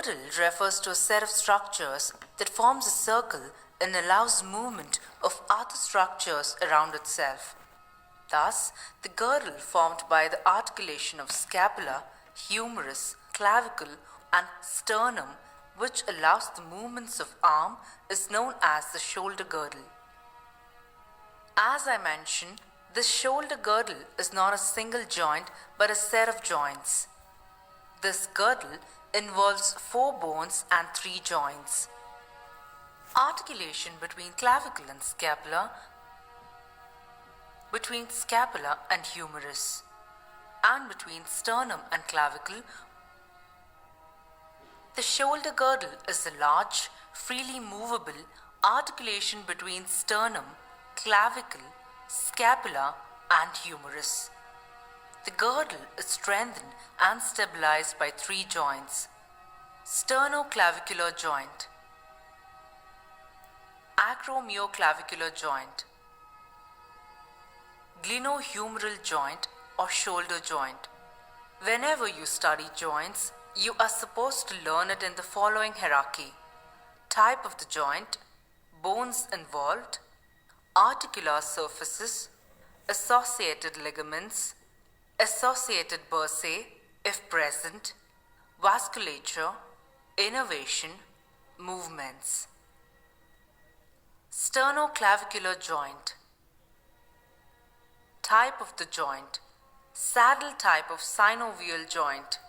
girdle refers to a set of structures that forms a circle and allows movement of other structures around itself. Thus, the girdle formed by the articulation of scapula, humerus, clavicle, and sternum, which allows the movements of arm, is known as the shoulder girdle. As I mentioned, the shoulder girdle is not a single joint but a set of joints. This girdle involves 4 bones and 3 joints. Articulation between clavicle and scapula, between scapula and humerus, and between sternum and clavicle. The shoulder girdle is a large, freely movable articulation between sternum, clavicle, scapula, and humerus. The girdle is strengthened and stabilized by 3 joints: sternoclavicular joint, acromioclavicular joint, glenohumeral joint or shoulder joint. Whenever you study joints, you are supposed to learn it in the following hierarchy: type of the joint, bones involved, articular surfaces, associated ligaments, associated bursae if present, vasculature, innervation, movements. Sternoclavicular joint. Type of the joint: saddle type of synovial joint.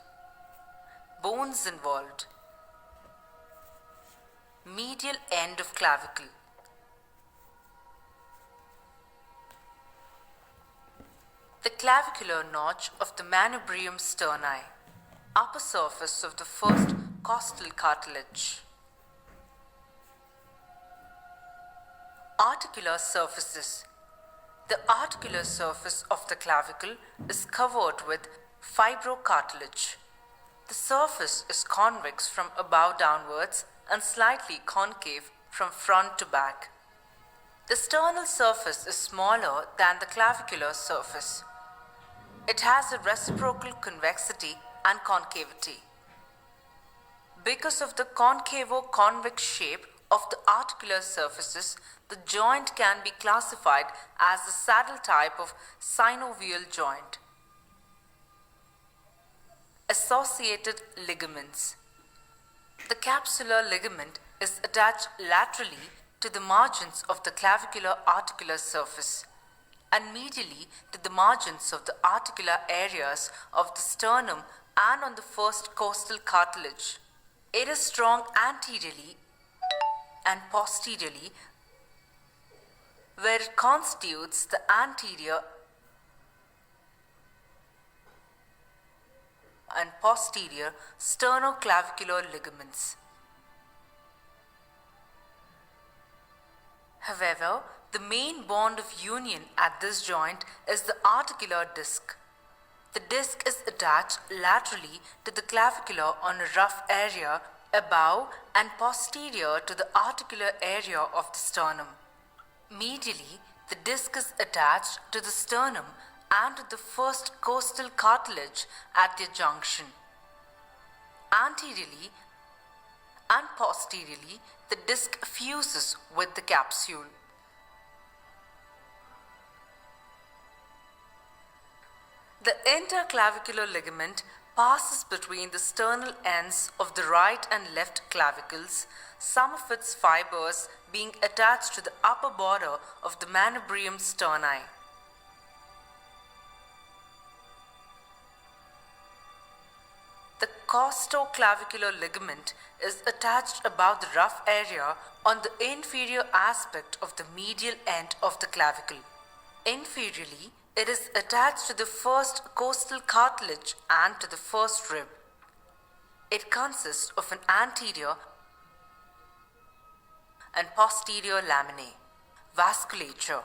Bones involved: medial end of clavicle, the clavicular notch of the manubrium sterni, upper surface of the first costal cartilage. Articular surfaces. The articular surface of the clavicle is covered with fibrocartilage. The surface is convex from above downwards and slightly concave from front to back. The sternal surface is smaller than the clavicular surface. It has a reciprocal convexity and concavity. Because of the concavo-convex shape of the articular surfaces, the joint can be classified as the saddle type of synovial joint. Associated ligaments. The capsular ligament is attached laterally to the margins of the clavicular articular surface and medially to the margins of the articular areas of the sternum and on the first costal cartilage. It is strong anteriorly and posteriorly, where it constitutes the anterior and posterior sternoclavicular ligaments. However, the main bond of union at this joint is the articular disc. The disc is attached laterally to the clavicular on a rough area above and posterior to the articular area of the sternum. Medially, the disc is attached to the sternum and to the first costal cartilage at their junction. Anteriorly and posteriorly, the disc fuses with the capsule. The interclavicular ligament passes between the sternal ends of the right and left clavicles, some of its fibers being attached to the upper border of the manubrium sterni. The costoclavicular ligament is attached above the rough area on the inferior aspect of the medial end of the clavicle. Inferiorly, it is attached to the first costal cartilage and to the first rib. It consists of an anterior and posterior laminae. Vasculature.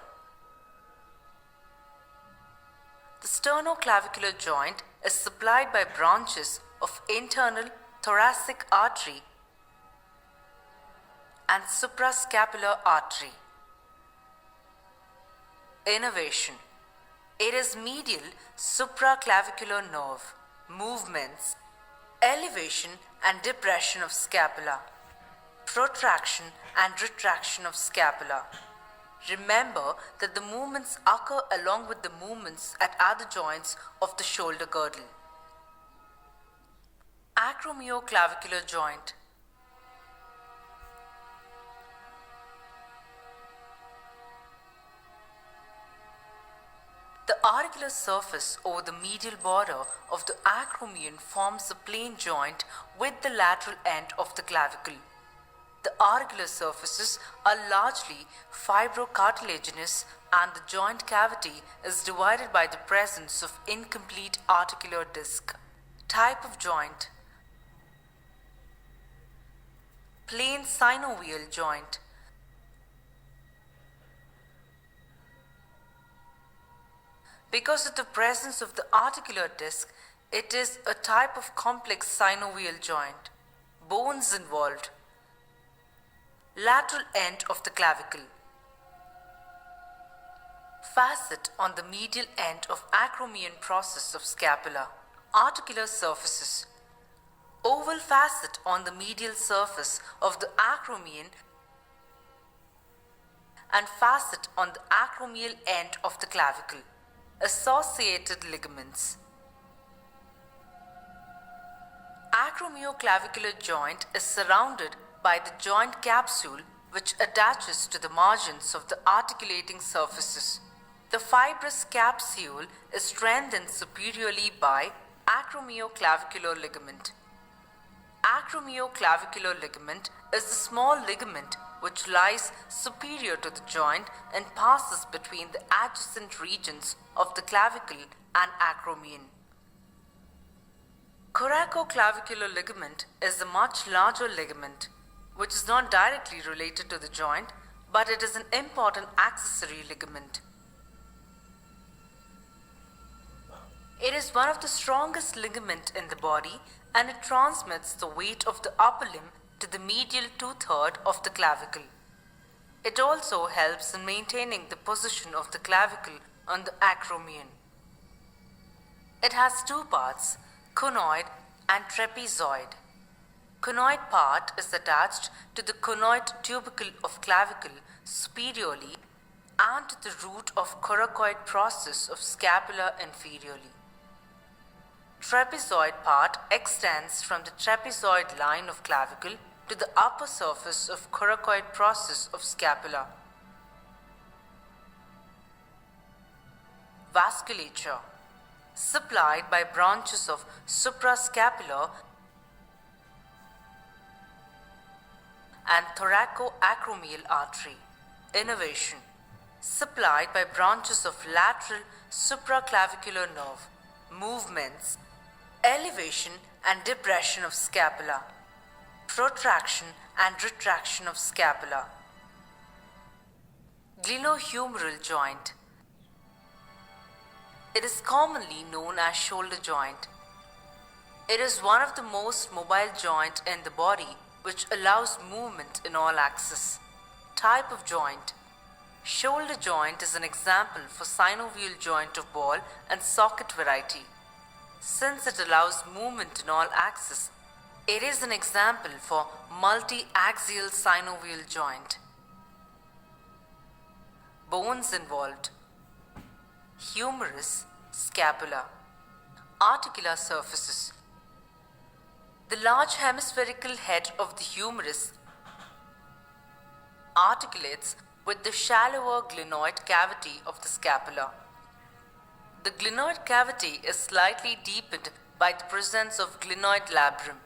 The sternoclavicular joint is supplied by branches of internal thoracic artery and suprascapular artery. Innervation. It is medial supraclavicular nerve. Movements. elevation and depression of scapula, protraction and retraction of scapula. Remember that the movements occur along with the movements at other joints of the shoulder girdle. Acromioclavicular joint. The auricular surface over the medial border of the acromion forms a plane joint with the lateral end of the clavicle. The auricular surfaces are largely fibrocartilaginous and the joint cavity is divided by the presence of incomplete articular disc. Type of joint. Plain synovial joint. Because of the presence of the articular disc, it is a type of complex synovial joint. Bones involved. Lateral end of the clavicle. Facet on the medial end of acromion process of scapula. Articular surfaces. Oval facet on the medial surface of the acromion and facet on the acromial end of the clavicle. Associated ligaments. Acromioclavicular joint is surrounded by the joint capsule which attaches to the margins of the articulating surfaces. The fibrous capsule is strengthened superiorly by acromioclavicular ligament. Acromioclavicular ligament is the small ligament which lies superior to the joint and passes between the adjacent regions of the clavicle and acromion. Coracoclavicular ligament is a much larger ligament which is not directly related to the joint, but it is an important accessory ligament. It is one of the strongest ligaments in the body and it transmits the weight of the upper limb to the medial two-thirds of the clavicle. It also helps in maintaining the position of the clavicle on the acromion. It has two parts, conoid and trapezoid. Conoid part is attached to the conoid tubercle of clavicle superiorly and to the root of coracoid process of scapula inferiorly. Trapezoid part extends from the trapezoid line of clavicle to the upper surface of coracoid process of scapula. Vasculature. Supplied by branches of suprascapular and thoracoacromial artery. Innervation. Supplied by branches of lateral supraclavicular nerve. Movements. Elevation and depression of scapula. Protraction and retraction of scapula. Glenohumeral joint. It is commonly known as shoulder joint. It is one of the most mobile joints in the body which allows movement in all axes. Type of joint. Shoulder joint is an example for synovial joint of ball and socket variety. Since it allows movement in all axes, it is an example for multi-axial synovial joint. Bones involved. Humerus, scapula. Articular surfaces. The large hemispherical head of the humerus articulates with the shallower glenoid cavity of the scapula. The glenoid cavity is slightly deepened by the presence of glenoid labrum.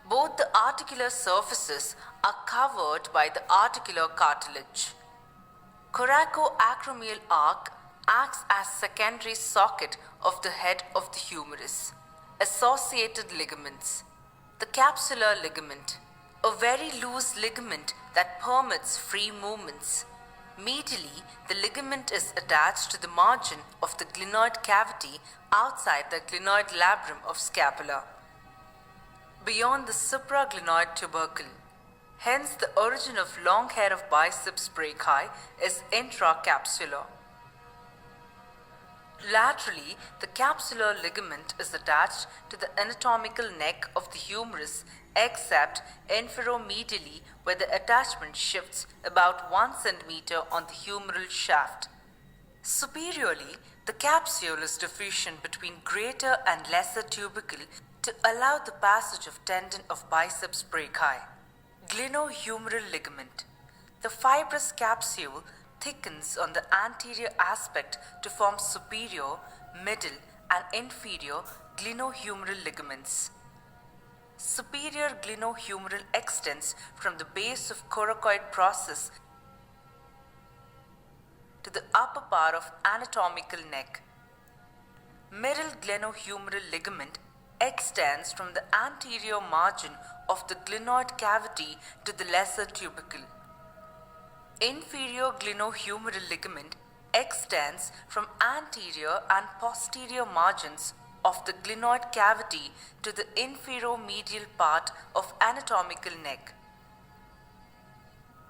Both the articular surfaces are covered by the articular cartilage. Coracoacromial arc acts as secondary socket of the head of the humerus. Associated ligaments. The capsular ligament, a very loose ligament that permits free movements. Medially, the ligament is attached to the margin of the glenoid cavity outside the glenoid labrum of scapula. Beyond the supraglenoid tubercle, Hence, the origin of long hair of biceps brachii is intracapsular. Laterally, the capsular ligament is attached to the anatomical neck of the humerus except inferomedially where the attachment shifts about 1 cm on the humeral shaft. Superiorly, the capsule is diffusion between greater and lesser tubercle to allow the passage of tendon of biceps brachii. Glenohumeral ligament. The fibrous capsule thickens on the anterior aspect to form superior, middle and inferior glenohumeral ligaments. Superior glenohumeral extends from the base of coracoid process to the upper part of anatomical neck. Middle glenohumeral ligament extends from the anterior margin of the glenoid cavity to the lesser tubercle. Inferior glenohumeral ligament extends from anterior and posterior margins of the glenoid cavity to the inferomedial part of anatomical neck.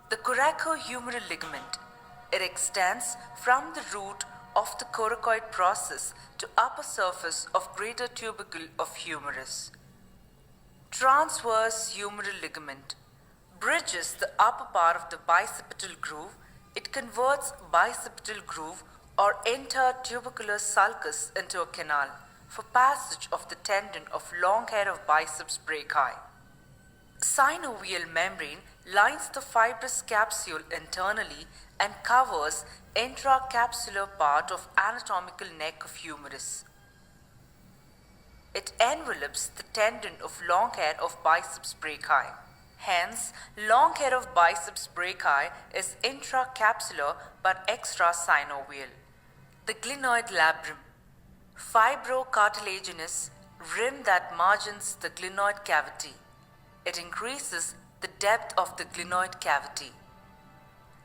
The coracohumeral ligament. It extends from the root of the coracoid process to upper surface of greater tubercle of humerus. Transverse humeral ligament bridges the upper part of the bicipital groove. It converts bicipital groove or intertubercular sulcus into a canal for passage of the tendon of long hair of biceps brachii. Synovial membrane lines the fibrous capsule internally and covers intracapsular part of anatomical neck of humerus. It envelopes the tendon of long hair of biceps brachii. Hence, long hair of biceps brachii is intracapsular but extrasynovial. The glenoid labrum. Fibrocartilaginous rim that margins the glenoid cavity. It increases the depth of the glenoid cavity.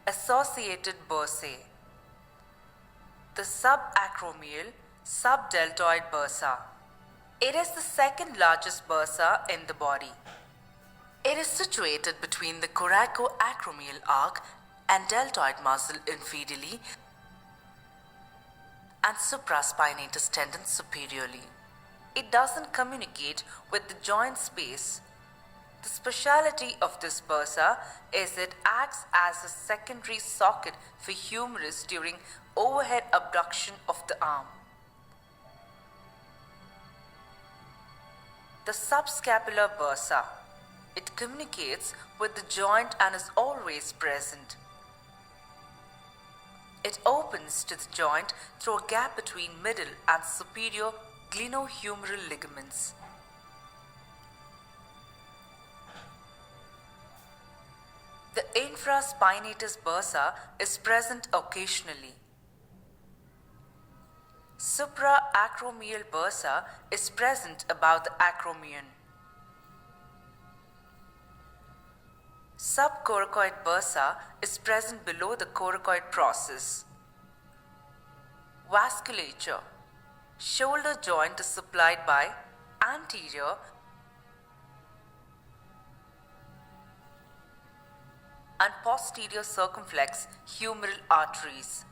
Associated bursae. The subacromial subdeltoid bursa. It is the second largest bursa in the body. It is situated between the coracoacromial arc and deltoid muscle inferiorly and supraspinatus tendon superiorly. It doesn't communicate with the joint space. The speciality of this bursa is it acts as a secondary socket for humerus during overhead abduction of the arm. The subscapular bursa. It communicates with the joint and is always present. It opens to the joint through a gap between middle and superior glenohumeral ligaments. The infraspinatus bursa is present occasionally. Supraacromial bursa is present above the acromion. Subcoracoid bursa is present below the coracoid process. Vasculature. Shoulder joint is supplied by anterior and posterior circumflex humeral arteries.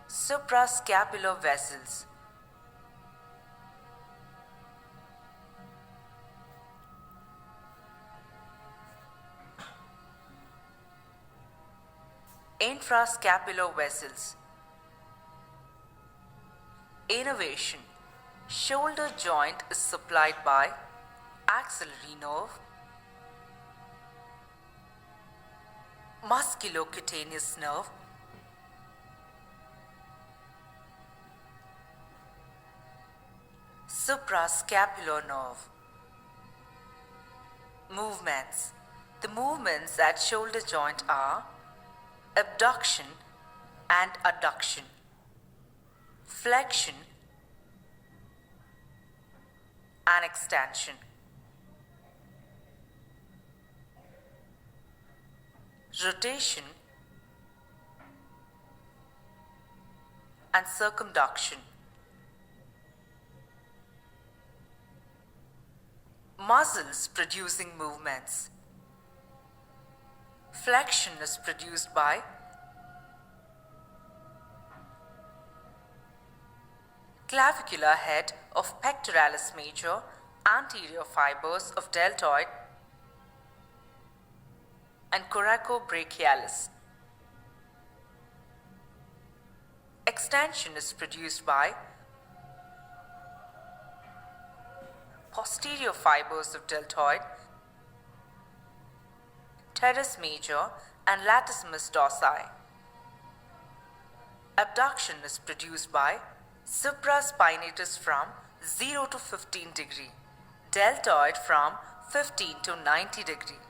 Suprascapular vessels. Infrascapular vessels. Innervation. Shoulder joint is supplied by axillary nerve, musculocutaneous nerve, suprascapular nerve. Movements. The movements at shoulder joint are abduction and adduction, flexion and extension. Rotation and circumduction. muscles producing movements. Flexion is produced by clavicular head of pectoralis major, anterior fibers of deltoid and coracobrachialis. Extension is produced by posterior fibers of deltoid, teres major and latissimus dorsi. Abduction is produced by supraspinatus from 0 to 15 degree, deltoid from 15 to 90 degree.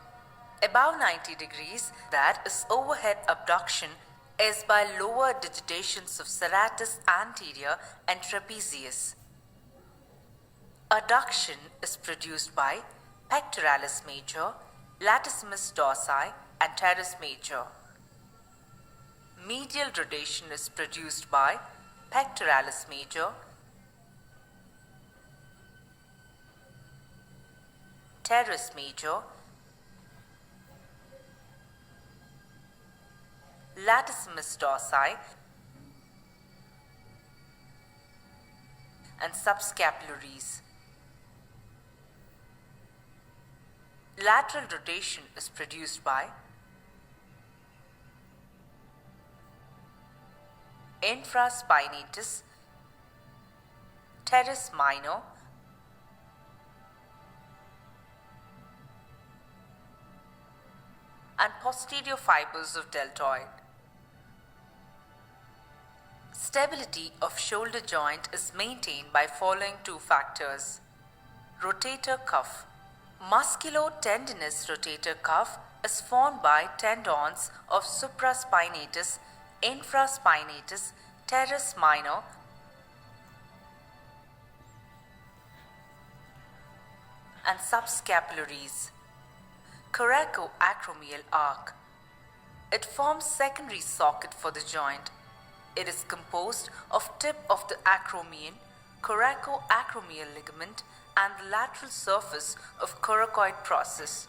Above 90 degrees, that is overhead abduction, is by lower digitations of serratus anterior and trapezius. Adduction is produced by pectoralis major, latissimus dorsi and teres major. Medial rotation is produced by pectoralis major, teres major, latissimus dorsi and subscapularies. Lateral rotation is produced by infraspinatus, teres minor, and posterior fibers of deltoid. Stability of shoulder joint is maintained by following two factors. Rotator cuff. Musculotendinous rotator cuff is formed by tendons of supraspinatus, infraspinatus, teres minor, and subscapularies. Coracoacromial arc. It forms secondary socket for the joint. It is composed of tip of the acromion, coracoacromial ligament, and the lateral surface of coracoid process.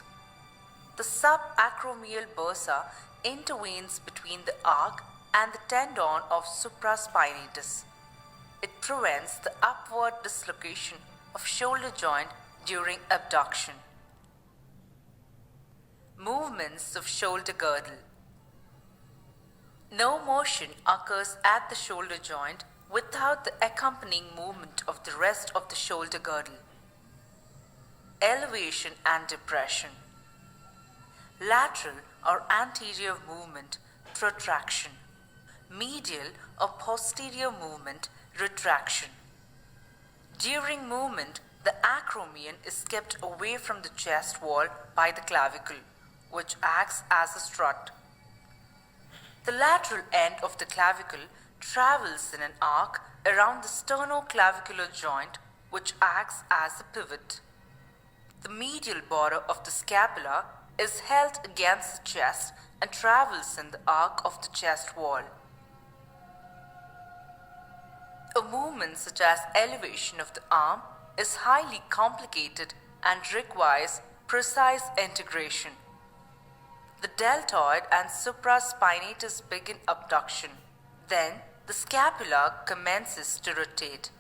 The subacromial bursa intervenes between the arc and the tendon of supraspinatus. It prevents the upward dislocation of shoulder joint during abduction. Movements of shoulder girdle. No motion occurs at the shoulder joint without the accompanying movement of the rest of the shoulder girdle. Elevation and depression. Lateral or anterior movement, protraction. Medial or posterior movement, retraction. During movement, the acromion is kept away from the chest wall by the clavicle, which acts as a strut. The lateral end of the clavicle travels in an arc around the sternoclavicular joint, which acts as a pivot. The medial border of the scapula is held against the chest and travels in the arc of the chest wall. A movement such as elevation of the arm is highly complicated and requires precise integration. The deltoid and supraspinatus begin abduction. Then the scapula commences to rotate.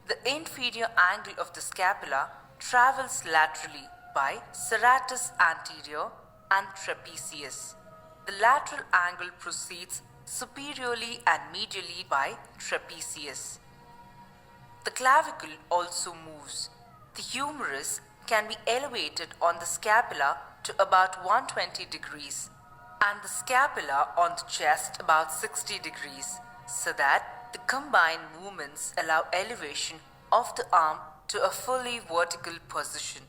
The inferior angle of the scapula travels laterally by serratus anterior and trapezius. The lateral angle proceeds superiorly and medially by trapezius. The clavicle also moves. The humerus can be elevated on the scapula to about 120 degrees and the scapula on the chest about 60 degrees, so that the combined movements allow elevation of the arm to a fully vertical position.